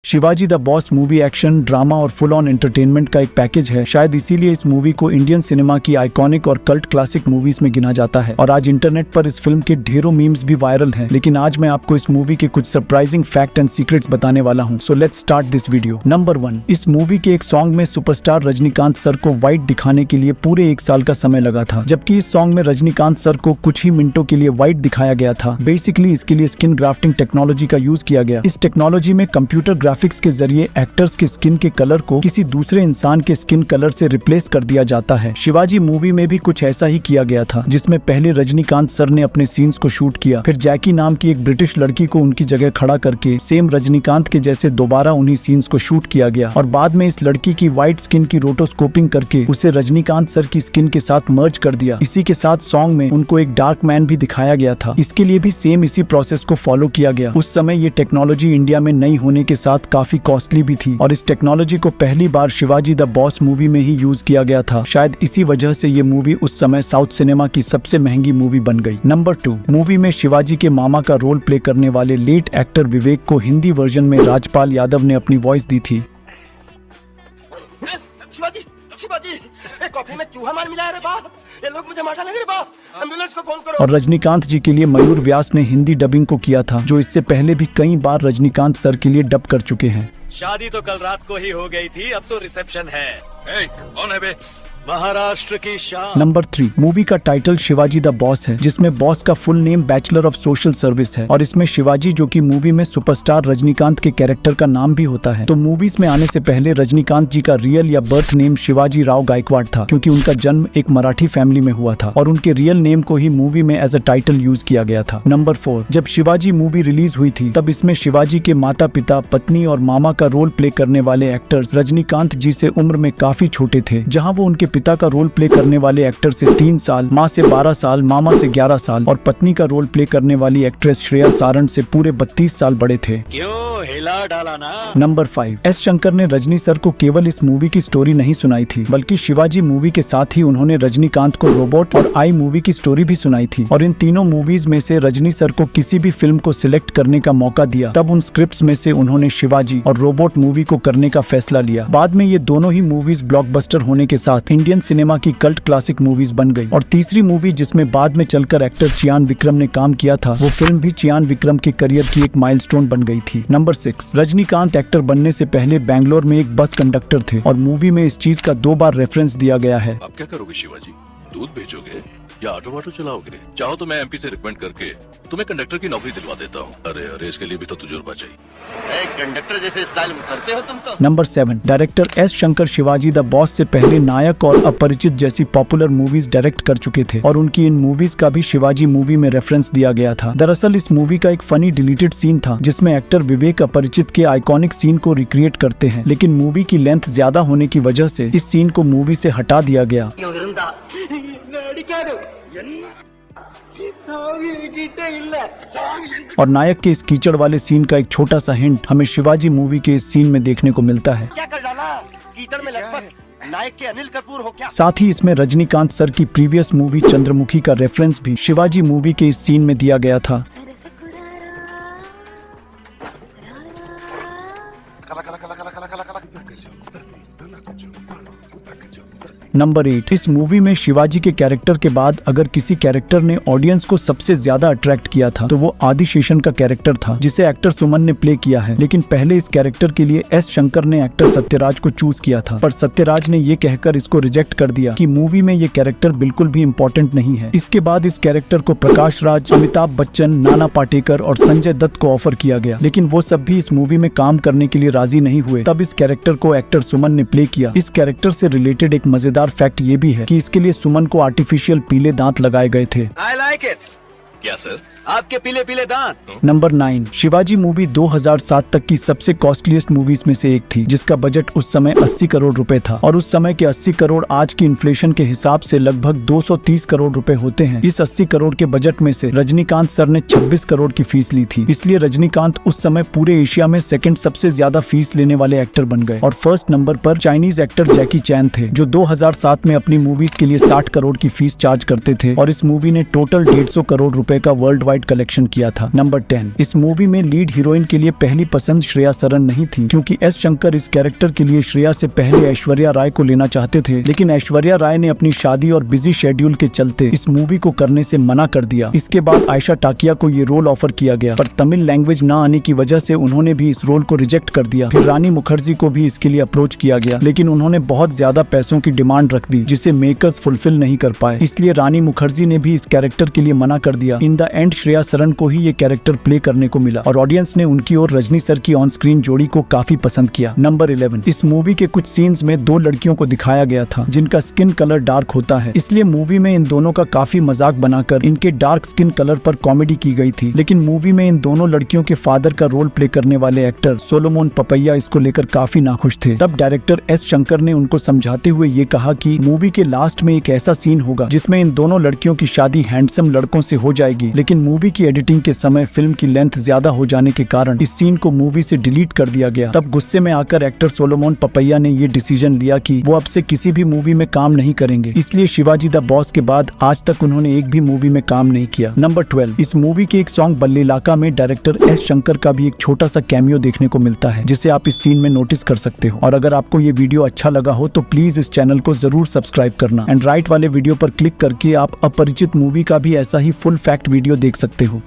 Shivaji the boss movie action, drama और full on entertainment का एक पैकेज है। शायद इसीलिए इस मूवी को इंडियन सिनेमा की आइकॉनिक और कल्ट क्लासिक मूवीज में गिना जाता है और आज इंटरनेट पर इस फिल्म के ढेरों मीम्स भी वायरल हैं। लेकिन आज मैं आपको इस मूवी के कुछ सरप्राइजिंग फैक्ट एंड सीक्रेट्स बताने वाला हूँ। So let's start this video. Number 1, इस मूवी के एक सॉन्ग में सुपरस्टार रजनीकांत सर को व्हाइट दिखाने के लिए पूरे 1 साल का समय लगा था, जबकि इस सॉन्ग में रजनीकांत सर को कुछ ही मिनटों के लिए व्हाइट दिखाया गया था। बेसिकली इसके लिए स्किन ग्राफ्टिंग टेक्नोलॉजी का यूज किया गया। इस टेक्नोलॉजी में कंप्यूटर ग्राफिक्स के जरिए एक्टर्स के स्किन के कलर को किसी दूसरे इंसान के स्किन कलर से रिप्लेस कर दिया जाता है। शिवाजी मूवी में भी कुछ ऐसा ही किया गया था, जिसमें पहले रजनीकांत सर ने अपने सीन्स को शूट किया, फिर जैकी नाम की एक ब्रिटिश लड़की को उनकी जगह खड़ा करके सेम रजनीकांत के जैसे दोबारा उन्हीं सीन्स को शूट किया गया और बाद में इस लड़की की व्हाइट स्किन की रोटोस्कोपिंग करके उसे रजनीकांत सर की स्किन के साथ मर्ज कर दिया। इसी के साथ सॉन्ग में उनको एक डार्क मैन भी दिखाया गया था। इसके लिए भी सेम इसी प्रोसेस को फॉलो किया गया। उस समय ये टेक्नोलॉजी इंडिया में नई होने के साथ काफी कॉस्टली भी थी और इस टेक्नोलॉजी को पहली बार शिवाजी द बॉस मूवी में ही यूज किया गया था। शायद इसी वजह से ये मूवी उस समय साउथ सिनेमा की सबसे महंगी मूवी बन गई। नंबर 2, मूवी में शिवाजी के मामा का रोल प्ले करने वाले लेट एक्टर विवेक को हिंदी वर्जन में राजपाल यादव ने अपनी वॉइस दी थी। शिवाजी, शिवाजी, एक कॉफी में चूहा मार मिला है रे बाप, ये लोग मुझे मारने लगे रे बाप, एम्बुलेंस को फोन करो। और रजनीकांत जी के लिए मयूर व्यास ने हिंदी डबिंग को किया था, जो इससे पहले भी कई बार रजनीकांत सर के लिए डब कर चुके हैं। शादी तो कल रात को ही हो गई थी, अब तो रिसेप्शन है। कौन है बे? महाराष्ट्र की शान। नंबर 3, मूवी का टाइटल शिवाजी द बॉस है, जिसमें बॉस का full name bachelor of social service है और इसमें शिवाजी, जो कि मूवी में सुपरस्टार रजनीकांत के कैरेक्टर का नाम भी होता है। तो मूवीज में आने से पहले रजनीकांत जी का रियल या बर्थ नेम शिवाजी राव गायकवाड़ था, क्योंकि उनका जन्म एक मराठी फैमिली में हुआ था और उनके रियल नेम को ही मूवी में एज अ टाइटल यूज किया गया था। नंबर 4, जब शिवाजी मूवी रिलीज हुई थी तब इसमें शिवाजी के माता पिता, पत्नी और मामा का रोल प्ले करने वाले एक्टर्स रजनीकांत जी से उम्र में काफी छोटे थे, जहाँ वो उनके पिता का रोल प्ले करने वाले एक्टर से 3 साल, माँ से 12 साल, मामा से 11 साल और पत्नी का रोल प्ले करने वाली एक्ट्रेस श्रेया सारण से पूरे 32 साल बड़े थे। क्यों हिला डाला ना। नंबर 5, एस शंकर ने रजनी सर को केवल इस मूवी की स्टोरी नहीं सुनाई थी, बल्कि शिवाजी मूवी के साथ ही उन्होंने रजनीकांत को रोबोट और आई मूवी की स्टोरी भी सुनाई थी और इन तीनों मूवीज में से रजनी सर को किसी भी फिल्म को सिलेक्ट करने का मौका दिया, तब उन स्क्रिप्ट्स में से उन्होंने शिवाजी और रोबोट मूवी को करने का फैसला लिया। बाद में ये दोनों ही मूवीज ब्लॉकबस्टर होने के साथ इंडियन सिनेमा की कल्ट क्लासिक मूवीज बन गई और तीसरी मूवी जिसमें बाद में चलकर एक्टर चियान विक्रम ने काम किया था, वो फिल्म भी चियान विक्रम के करियर की एक माइलस्टोन बन गई थी। नंबर 6, रजनीकांत एक्टर बनने से पहले बैंगलोर में एक बस कंडक्टर थे और मूवी में इस चीज का 2 बार रेफरेंस दिया गया है। आप क्या करोगे शिवाजी? दूध बेचोगे या ऑटो वाटो चलाओगे? चाहो तो मैं एमपी से रिकमेंड करके तुम्हें कंडक्टर की नौकरी दिलवा देता हूँ। अरे इसके लिए भी तो तजुर्बा चाहिए। कंडक्टर जैसे स्टाइल में करते हो तुम तो। Number 7, director S Shankar Shivaji the boss से पहले नायक और अपरिचित जैसी पॉपुलर मूवीज डायरेक्ट कर चुके थे और उनकी इन मूवीज का भी शिवाजी मूवी में रेफरेंस दिया गया था। दरअसल इस मूवी का एक फनी डिलीटेड सीन था, जिसमें एक्टर विवेक अपरिचित के आइकॉनिक सीन को रिक्रिएट करते हैं, लेकिन मूवी की लेंथ ज्यादा होने की वजह से इस सीन को मूवी से हटा दिया गया। और नायक के इस कीचड़ वाले सीन का एक छोटा सा हिंट हमें शिवाजी मूवी के इस सीन में देखने को मिलता है। क्या कर डाला? कीचड़ में लटपट नायक के अनिल कपूर हो क्या? साथ ही इसमें रजनीकांत सर की प्रीवियस मूवी चंद्रमुखी का रेफरेंस भी शिवाजी मूवी के इस सीन में दिया गया था। नंबर 8, इस मूवी में शिवाजी के कैरेक्टर के बाद अगर किसी कैरेक्टर ने ऑडियंस को सबसे ज्यादा अट्रैक्ट किया था तो वो आदिशेषन का कैरेक्टर था, जिसे एक्टर सुमन ने प्ले किया है। लेकिन पहले इस कैरेक्टर के लिए एस शंकर ने एक्टर सत्यराज को चूज किया था, पर सत्यराज ने ये कहकर इसको रिजेक्ट कर दिया कि मूवी में ये कैरेक्टर बिल्कुल भी इम्पोर्टेंट नहीं है। इसके बाद इस कैरेक्टर को प्रकाश राज, अमिताभ बच्चन, नाना पाटेकर और संजय दत्त को ऑफर किया गया, लेकिन वो सब भी इस मूवी में काम करने के लिए राजी नहीं हुए। तब इस कैरेक्टर को एक्टर सुमन ने प्ले किया। इस कैरेक्टर से रिलेटेड एक मजेदार फैक्ट ये भी है कि इसके लिए सुमन को आर्टिफिशियल पीले दांत लगाए गए थे। I like it. क्या सर? आपके पीले पीले दांत। नंबर 9, शिवाजी मूवी 2007 तक की सबसे कॉस्टलीस्ट मूवीज में से एक थी, जिसका बजट उस समय 80 करोड़ रुपए था और उस समय के 80 करोड़ आज की इन्फ्लेशन के हिसाब से लगभग 230 करोड़ रुपए होते हैं। इस 80 करोड़ के बजट में से रजनीकांत सर ने 26 करोड़ की फीस ली थी, इसलिए रजनीकांत उस समय पूरे एशिया में सेकंड सबसे ज्यादा फीस लेने वाले एक्टर बन गए और फर्स्ट नंबर पर चाइनीज एक्टर जैकी चैन थे, जो 2007 में अपनी मूवीज के लिए 60 करोड़ की फीस चार्ज करते थे और इस मूवी ने टोटल 150 करोड़ रुपए का वर्ल्ड वाइड वाइड कलेक्शन किया था। नंबर 10, इस मूवी में लीड हीरोइन के लिए पहली पसंद श्रेया सरन नहीं थी, क्योंकि एस शंकर इस कैरेक्टर के लिए श्रेया से पहले ऐश्वर्या राय को लेना चाहते थे, लेकिन ऐश्वर्या राय ने अपनी शादी और बिजी शेड्यूल के चलते इस मूवी को करने से मना कर दिया। इसके बाद आयशा टाकिया को ये रोल ऑफर किया गया, पर तमिल लैंग्वेज न आने की वजह से उन्होंने भी इस रोल को रिजेक्ट कर दिया। फिर रानी मुखर्जी को भी इसके लिए अप्रोच किया गया, लेकिन उन्होंने बहुत ज्यादा पैसों की डिमांड रख दी, जिसे मेकर्स फुलफिल नहीं कर पाए, इसलिए रानी मुखर्जी ने भी इस कैरेक्टर के लिए मना कर दिया। In the end Shreya Saran को ही ये कैरेक्टर प्ले करने को मिला और ऑडियंस ने उनकी और रजनी सर की ऑन स्क्रीन जोड़ी को काफी पसंद किया। नंबर 11, इस मूवी के कुछ सीन्स में दो लड़कियों को दिखाया गया था जिनका स्किन कलर डार्क होता है, इसलिए मूवी में इन दोनों का काफी मजाक बनाकर इनके डार्क स्किन कलर पर कॉमेडी की गई थी। लेकिन मूवी में इन दोनों लड़कियों के फादर का रोल प्ले करने वाले एक्टर सोलोमन पपैया इसको लेकर काफी नाखुश थे। तब डायरेक्टर एस शंकर ने उनको समझाते हुए ये कहा कि मूवी के लास्ट में एक ऐसा सीन होगा जिसमें इन दोनों लड़कियों की शादी हैंडसम लड़कों से हो जाएगी, लेकिन मूवी की एडिटिंग के समय फिल्म की लेंथ ज्यादा हो जाने के कारण इस सीन को मूवी से डिलीट कर दिया गया। तब गुस्से में आकर एक्टर सोलोमन पपैया ने ये डिसीजन लिया कि वो अब से किसी भी मूवी में काम नहीं करेंगे, इसलिए शिवाजी द बॉस के बाद आज तक उन्होंने एक भी मूवी में काम नहीं किया। नंबर 12, इस मूवी के एक सॉन्ग बल्ले इलाका में डायरेक्टर एस शंकर का भी एक छोटा सा कैमियो देखने को मिलता है, जिसे आप इस सीन में नोटिस कर सकते हो। और अगर आपको ये वीडियो अच्छा लगा हो तो प्लीज इस चैनल को जरूर सब्सक्राइब करना एंड राइट वाले वीडियो पर क्लिक करके आप अपरिचित मूवी का भी ऐसा ही फुल फैक्ट वीडियो देख सकते हो।